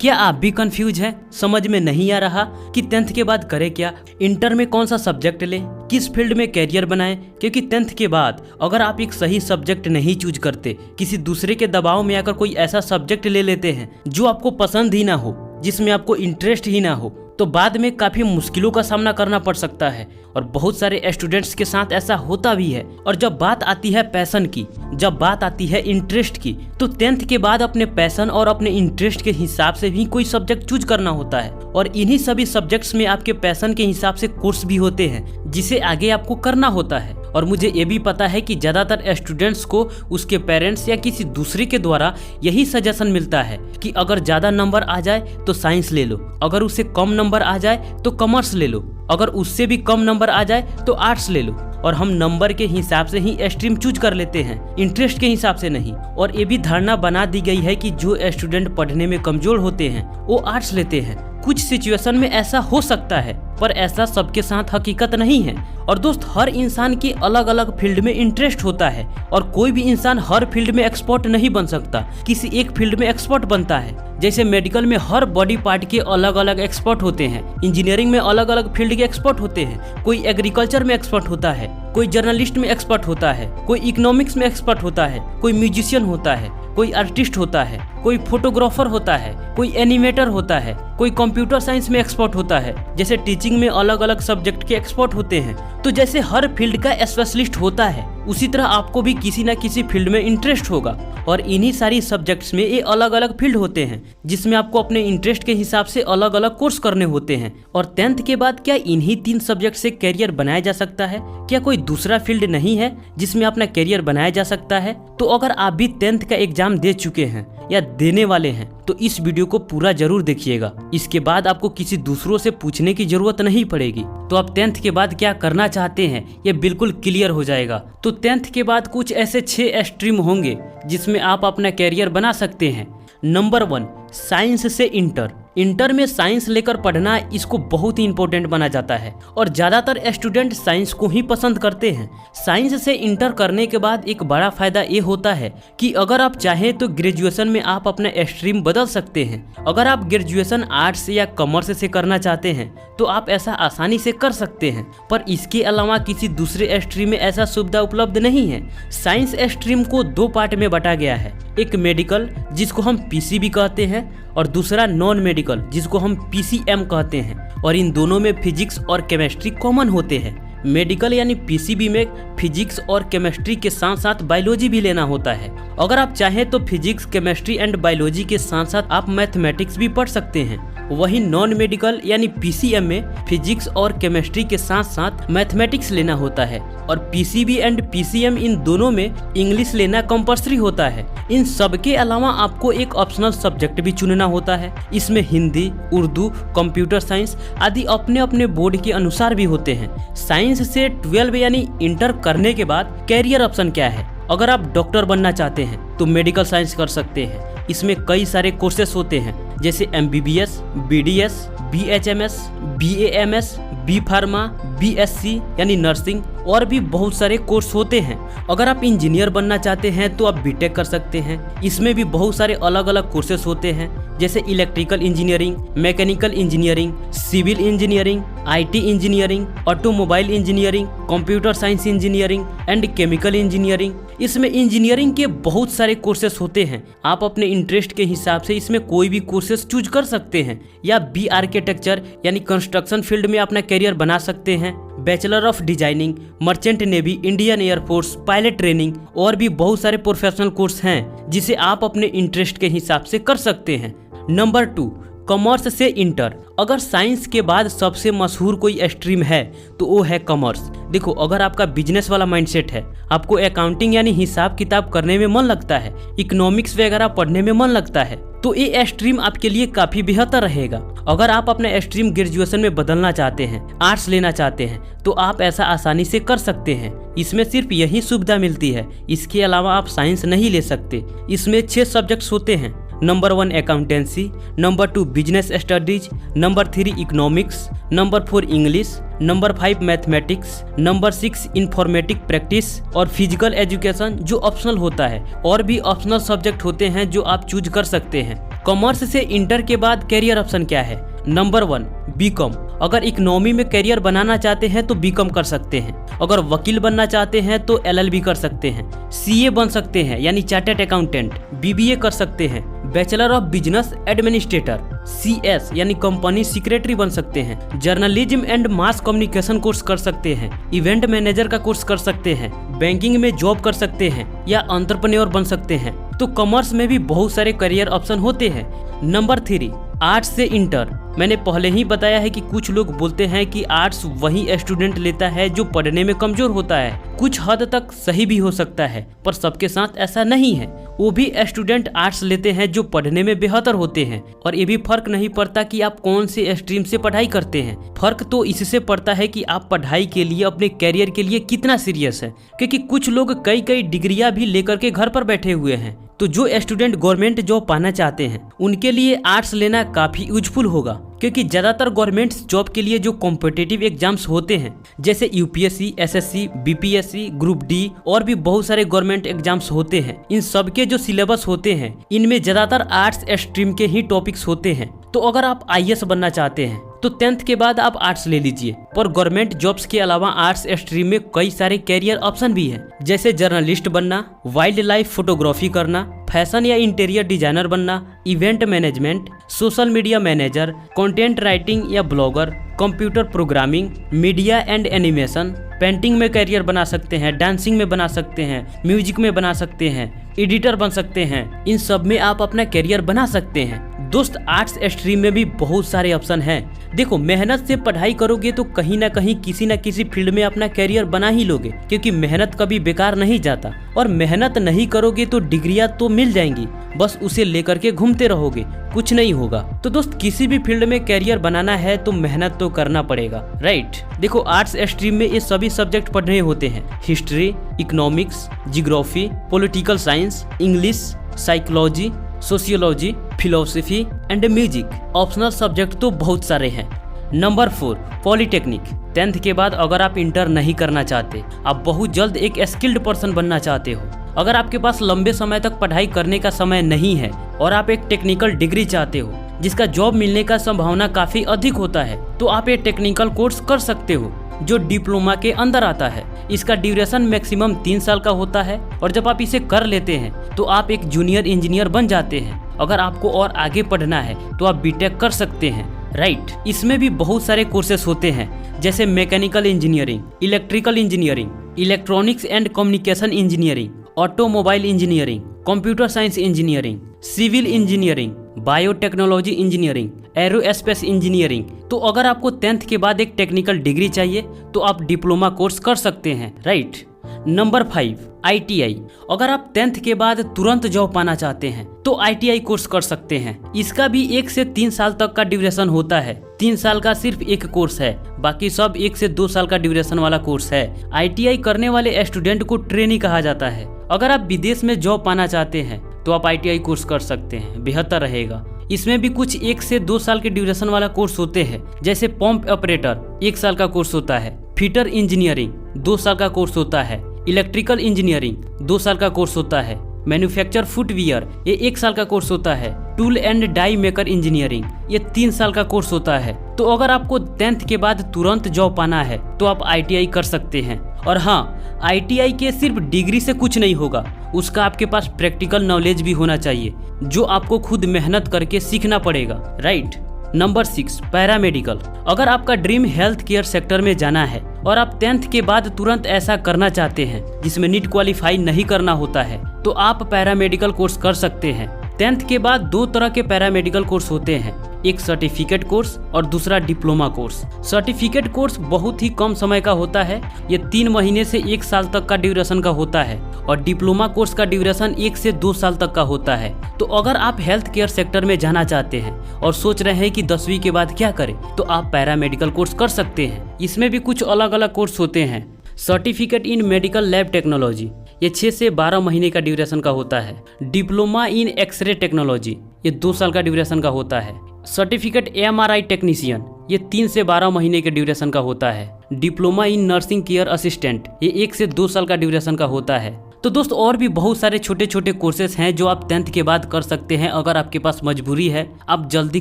क्या आप भी कंफ्यूज हैं? समझ में नहीं आ रहा कि 10th के बाद करें क्या, इंटर में कौन सा सब्जेक्ट लें, किस फील्ड में कैरियर बनाएं? क्योंकि 10th के बाद अगर आप एक सही सब्जेक्ट नहीं चूज करते, किसी दूसरे के दबाव में आकर कोई ऐसा सब्जेक्ट ले लेते हैं जो आपको पसंद ही ना हो, जिसमें आपको इंटरेस्ट ही ना हो, तो बाद में काफ़ी मुश्किलों का सामना करना पड़ सकता है। और बहुत सारे स्टूडेंट्स के साथ ऐसा होता भी है। और जब बात आती है पैशन की, जब बात आती है इंटरेस्ट की, तो 10th के बाद अपने पैशन और अपने इंटरेस्ट के हिसाब से भी कोई सब्जेक्ट चूज करना होता है। और इन्हीं सभी सब्जेक्ट्स में आपके पैशन के हिसाब से कोर्स भी होते हैं जिसे आगे आपको करना होता है। और मुझे ये भी पता है कि ज़्यादातर स्टूडेंट्स को उसके पेरेंट्स या किसी दूसरे के द्वारा यही सजेशन मिलता है कि अगर ज़्यादा नंबर आ जाए तो साइंस ले लो, अगर उससे कम नंबर आ जाए तो कॉमर्स ले लो, अगर उससे भी कम नंबर आ जाए तो आर्ट्स ले लो। और हम नंबर के हिसाब से ही स्ट्रीम चूज कर लेते हैं, इंटरेस्ट के हिसाब से नहीं। और ये भी धारणा बना दी गई है कि जो स्टूडेंट पढ़ने में कमजोर होते हैं वो आर्ट्स लेते हैं। कुछ सिचुएशन में ऐसा हो सकता है, पर ऐसा सबके साथ हकीकत नहीं है। और दोस्त, हर इंसान की अलग अलग फील्ड में इंटरेस्ट होता है और कोई भी इंसान हर फील्ड में एक्सपर्ट नहीं बन सकता, किसी एक फील्ड में एक्सपर्ट बनता है। जैसे मेडिकल में हर बॉडी पार्ट के अलग अलग एक्सपर्ट होते हैं, इंजीनियरिंग में अलग अलग फील्ड के एक्सपर्ट होते हैं, कोई एग्रीकल्चर में एक्सपर्ट होता है, कोई जर्नलिस्ट में एक्सपर्ट होता है, कोई इकोनॉमिक्स में एक्सपर्ट होता है, कोई म्यूजिशियन होता है, कोई आर्टिस्ट होता है, कोई फोटोग्राफर होता है, कोई एनिमेटर होता है, कोई कंप्यूटर साइंस में एक्सपर्ट होता है। जैसे टीचिंग में अलग अलग सब्जेक्ट के एक्सपर्ट होते हैं। तो जैसे हर फील्ड का स्पेशलिस्ट होता है, उसी तरह आपको भी किसी न किसी फील्ड में इंटरेस्ट होगा। और इन्हीं सारी सब्जेक्ट्स में ये अलग अलग फील्ड होते हैं जिसमें आपको अपने इंटरेस्ट के हिसाब से अलग अलग कोर्स करने होते हैं। और 10th के बाद क्या इन्हीं 3 सब्जेक्ट से कैरियर बनाया जा सकता है? क्या कोई दूसरा फील्ड नहीं है जिसमें अपना कैरियर बनाया जा सकता है? तो अगर आप भी 10th का एग्जाम दे चुके हैं या देने वाले हैं तो इस वीडियो को पूरा जरूर देखिएगा। इसके बाद आपको किसी दूसरों से पूछने की जरूरत नहीं पड़ेगी। तो आप 10th के बाद क्या करना चाहते हैं ये बिल्कुल क्लियर हो जाएगा। तो 10th के बाद कुछ ऐसे 6 स्ट्रीम होंगे जिसमें आप अपना कैरियर बना सकते हैं। नंबर 1, साइंस से इंटर। इंटर में साइंस लेकर पढ़ना इसको बहुत ही इंपॉर्टेंट माना जाता है और ज़्यादातर स्टूडेंट साइंस को ही पसंद करते हैं। साइंस से इंटर करने के बाद एक बड़ा फायदा ये होता है कि अगर आप चाहें तो ग्रेजुएशन में आप अपना स्ट्रीम बदल सकते हैं। अगर आप ग्रेजुएशन आर्ट्स या कॉमर्स से करना चाहते हैं तो आप ऐसा आसानी से कर सकते हैं, पर इसके अलावा किसी दूसरे स्ट्रीम में ऐसा सुविधा उपलब्ध नहीं है। साइंस स्ट्रीम को 2 पार्ट में बांटा गया है, एक मेडिकल जिसको हम पीसीबी कहते हैं और दूसरा नॉन मेडिकल जिसको हम पीसीएम कहते हैं। और इन दोनों में फिजिक्स और केमिस्ट्री कॉमन होते हैं। मेडिकल यानी पीसीबी में फिजिक्स और केमिस्ट्री के साथ साथ बायोलॉजी भी लेना होता है। अगर आप चाहें तो फिजिक्स, केमिस्ट्री एंड बायोलॉजी के साथ साथ आप मैथमेटिक्स भी पढ़ सकते हैं। वहीं नॉन मेडिकल यानी पीसीएम में फिजिक्स और केमिस्ट्री के साथ साथ मैथमेटिक्स लेना होता है। और पीसीबी एंड पीसीएम इन दोनों में इंग्लिश लेना कंपल्सरी होता है। इन सब के अलावा आपको एक ऑप्शनल सब्जेक्ट भी चुनना होता है। इसमें हिंदी, उर्दू, कंप्यूटर साइंस आदि अपने अपने बोर्ड के अनुसार भी होते हैं। साइंस से 12 यानी इंटर करने के बाद कैरियर ऑप्शन क्या है? अगर आप डॉक्टर बनना चाहते हैं तो मेडिकल साइंस कर सकते हैं। इसमें कई सारे कोर्सेस होते हैं जैसे MBBS, BDS, BHMS, BAMS, B pharma, BSc यानी नर्सिंग और भी बहुत सारे कोर्स होते हैं। अगर आप इंजीनियर बनना चाहते हैं तो आप बीटेक कर सकते हैं। इसमें भी बहुत सारे अलग अलग कोर्सेस होते हैं जैसे electrical engineering, mechanical engineering, civil engineering, IT engineering, automobile engineering, computer science engineering and chemical engineering. इसमें इंजीनियरिंग के बहुत सारे कोर्सेस होते हैं। आप अपने इंटरेस्ट के हिसाब से इसमें कोई भी कोर्सेस चूज कर सकते हैं। या बी आर्किटेक्चर यानी कंस्ट्रक्शन फील्ड में अपना कैरियर बना सकते हैं। Bachelor of designing, merchant navy, Indian air force, pilot training और भी बहुत सारे प्रोफेशनल कोर्स हैं जिसे आप अपने इंटरेस्ट के हिसाब से कर सकते हैं। नंबर 2, कॉमर्स से इंटर। अगर साइंस के बाद सबसे मशहूर कोई स्ट्रीम है तो वो है कॉमर्स। देखो, अगर आपका बिजनेस वाला माइंडसेट है, आपको अकाउंटिंग यानी हिसाब किताब करने में मन लगता है, इकोनॉमिक्स वगैरह पढ़ने में मन लगता है, तो ये स्ट्रीम आपके लिए काफी बेहतर रहेगा। अगर आप अपना स्ट्रीम ग्रेजुएशन में बदलना चाहते हैं, आर्ट्स लेना चाहते हैं, तो आप ऐसा आसानी से कर सकते हैं। इसमें सिर्फ यही सुविधा मिलती है, इसके अलावा आप साइंस नहीं ले सकते। इसमें 6 सब्जेक्ट्स होते हैं। Number 1 accountancy, number 2 business studies, number 3 economics, number 4 English, number 5 mathematics, number 6 informatic practice और फिजिकल एजुकेशन जो ऑप्शनल होता है। और भी ऑप्शनल सब्जेक्ट होते हैं जो आप चूज कर सकते हैं। कॉमर्स से इंटर के बाद कैरियर ऑप्शन क्या है? Number 1 BCom. अगर इकोनॉमी में करियर बनाना चाहते हैं तो बीकॉम कर सकते हैं। अगर वकील बनना चाहते हैं तो एलएलबी कर सकते हैं। सीए बन सकते हैं यानी चार्टर्ड अकाउंटेंट। बीबीए कर सकते हैं। Bachelor of business administrator, CS यानी कंपनी सेक्रेटरी बन सकते हैं। Journalism and mass communication course कर सकते हैं। इवेंट मैनेजर का कोर्स कर सकते हैं। बैंकिंग में जॉब कर सकते हैं या एंटरप्रेन्योर बन सकते हैं। तो कॉमर्स में भी बहुत सारे करियर ऑप्शन होते हैं। नंबर 3 आर्ट्स से इंटर। मैंने पहले ही बताया है कि कुछ लोग बोलते हैं कि आर्ट्स वही स्टूडेंट लेता है जो पढ़ने में कमजोर होता है। कुछ हद तक सही भी हो सकता है, पर सबके साथ ऐसा नहीं है। वो भी स्टूडेंट आर्ट्स लेते हैं जो पढ़ने में बेहतर होते हैं। और ये भी फर्क नहीं पड़ता कि आप कौन से स्ट्रीम से पढ़ाई करते हैं। फर्क तो इससे पड़ता है कि आप पढ़ाई के लिए, अपने कैरियर के लिए कितना सीरियस है। क्योंकि कुछ लोग कई डिग्रियां भी लेकर के घर पर बैठे हुए हैं। तो जो स्टूडेंट गवर्नमेंट जॉब पाना चाहते हैं उनके लिए आर्ट्स लेना काफी यूजफुल होगा। क्योंकि ज्यादातर गवर्नमेंट जॉब के लिए जो कॉम्पिटिटिव एग्जाम्स होते हैं जैसे UPSC, SSC, BPSC, group D और भी बहुत सारे गवर्नमेंट एग्जाम्स होते हैं, इन सब के जो सिलेबस होते हैं इनमें ज्यादातर आर्ट्स स्ट्रीम के ही टॉपिक्स होते हैं। तो अगर आप आईएएस बनना चाहते हैं तो 10th के बाद आप आर्ट्स ले लीजिए। पर गवर्नमेंट जॉब्स के अलावा आर्ट्स स्ट्रीम में कई सारे कैरियर ऑप्शन भी हैं, जैसे जर्नलिस्ट बनना, वाइल्ड लाइफ फोटोग्राफी करना, फैशन या इंटीरियर डिजाइनर बनना, event management, social media manager, content writing या blogger, computer programming, media and animation, painting में कैरियर बना सकते हैं, डांसिंग में बना सकते हैं, म्यूजिक में बना सकते हैं, एडिटर बन सकते हैं। इन सब में आप अपना कैरियर बना सकते हैं। दोस्त आर्ट्स स्ट्रीम में भी बहुत सारे ऑप्शन हैं। देखो, मेहनत से पढ़ाई करोगे तो कहीं ना कहीं किसी न किसी फील्ड में अपना कैरियर बना ही लोगे, क्योंकि मेहनत कभी बेकार नहीं जाता। और मेहनत नहीं करोगे तो डिग्रियां तो मिल जाएंगी, बस उसे लेकर के घूमते रहोगे, कुछ नहीं होगा। तो दोस्त, किसी भी फील्ड में कैरियर बनाना है तो मेहनत तो करना पड़ेगा, राइट। देखो, आर्ट्स स्ट्रीम में ये सभी सब्जेक्ट पढ़ने होते हैं: history, economics, geography, political science, English, psychology, sociology, philosophy and music. Optional subject तो बहुत सारे हैं। Number 4 polytechnic. 10th के बाद अगर आप इंटर नहीं करना चाहते, आप बहुत जल्द एक स्किल्ड पर्सन बनना चाहते हो, अगर आपके पास लंबे समय तक पढ़ाई करने का समय नहीं है और आप एक टेक्निकल डिग्री चाहते हो जिसका जॉब मिलने का संभावना काफी अधिक होता है, तो आप एक टेक्निकल कोर्स कर सकते हो जो डिप्लोमा के अंदर आता है। इसका ड्यूरेशन मैक्सिमम 3 साल का होता है और जब आप इसे कर लेते हैं तो आप एक जूनियर इंजीनियर बन जाते हैं। अगर आपको और आगे पढ़ना है तो आप बीटेक कर सकते हैं, राइट। इसमें भी बहुत सारे कोर्सेस होते हैं, जैसे mechanical engineering, electrical engineering, electronics and communication engineering, automobile engineering, computer science engineering, civil engineering, biotechnology engineering, aerospace engineering. तो अगर आपको 10th के बाद एक टेक्निकल डिग्री चाहिए तो आप डिप्लोमा कोर्स कर सकते हैं, राइट। Number 5 ITI। अगर आप 10th के बाद तुरंत जॉब पाना चाहते हैं तो ITI कोर्स कर सकते हैं। इसका भी 1 से 3 साल तक का ड्यूरेशन होता है। 3 साल का सिर्फ एक कोर्स है, बाकी सब 1 से 2 साल का ड्यूरेशन वाला कोर्स है। ITI करने वाले स्टूडेंट को ट्रेनी कहा जाता है। अगर आप विदेश में जॉब पाना चाहते हैं तो आप ITI कोर्स कर सकते हैं, बेहतर रहेगा। इसमें भी कुछ 1 से 2 साल के ड्यूरेशन वाला कोर्स होते हैं, जैसे पंप ऑपरेटर 1 साल का कोर्स होता है, फिटर इंजीनियरिंग 2 साल का कोर्स होता है, इलेक्ट्रिकल इंजीनियरिंग 2 साल का कोर्स होता है, मैन्युफैक्चर फुटवियर ये 1 साल का कोर्स होता है, tool and die maker engineering ये 3 साल का कोर्स होता है। तो अगर आपको 10th के बाद तुरंत जॉब पाना है तो आप ITI कर सकते हैं। और हाँ, ITI के सिर्फ डिग्री से कुछ नहीं होगा, उसका आपके पास प्रैक्टिकल नॉलेज भी होना चाहिए जो आपको खुद मेहनत करके सीखना पड़ेगा, राइट। Number 6 paramedical. अगर आपका ड्रीम हेल्थ केयर सेक्टर में जाना है और आप 10th के बाद तुरंत ऐसा करना चाहते हैं जिसमें नीट क्वालिफाई नहीं करना होता है, तो आप पैरामेडिकल कोर्स कर सकते हैं। 10th के बाद 2 तरह के पैरामेडिकल कोर्स होते हैं, एक सर्टिफिकेट कोर्स और दूसरा डिप्लोमा कोर्स। सर्टिफिकेट कोर्स बहुत ही कम समय का होता है, ये 3 महीने से 1 साल तक का ड्यूरेशन का होता है, और डिप्लोमा कोर्स का ड्यूरेशन 1 से 2 साल तक का होता है। तो अगर आप हेल्थ केयर सेक्टर में जाना चाहते हैं और सोच रहे हैं कि 10वीं के बाद क्या करें, तो आप पैरामेडिकल कोर्स कर सकते हैं। इसमें भी कुछ अलग अलग कोर्स होते हैं। Certificate in medical lab technology ये 6 से 12 महीने का ड्यूरेशन का होता है। डिप्लोमा इन एक्सरे टेक्नोलॉजी ये 2 साल का ड्यूरेशन का होता है। सर्टिफिकेट एमआरआई टेक्नीशियन ये 3 से 12 महीने के ड्यूरेशन का होता है। Diploma in nursing care assistant ये 1 से 2 साल का ड्यूरेशन का होता है। तो दोस्त और भी बहुत सारे छोटे छोटे कोर्सेज हैं जो आप 10th के बाद कर सकते हैं। अगर आपके पास मजबूरी है, आप जल्दी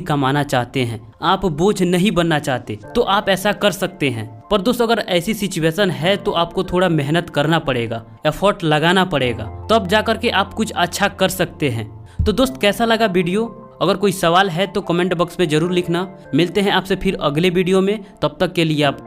कमाना चाहते हैं, आप बोझ नहीं बनना चाहते, तो आप ऐसा कर सकते हैं। पर दोस्त अगर ऐसी सिचुएशन है तो आपको थोड़ा मेहनत करना पड़ेगा, एफर्ट लगाना पड़ेगा, तब जा करके आप कुछ अच्छा कर सकते हैं। तो दोस्त कैसा लगा वीडियो? अगर कोई सवाल है तो कमेंट बॉक्स में जरूर लिखना। मिलते हैं आपसे फिर अगले वीडियो में, तब तक के लिए आप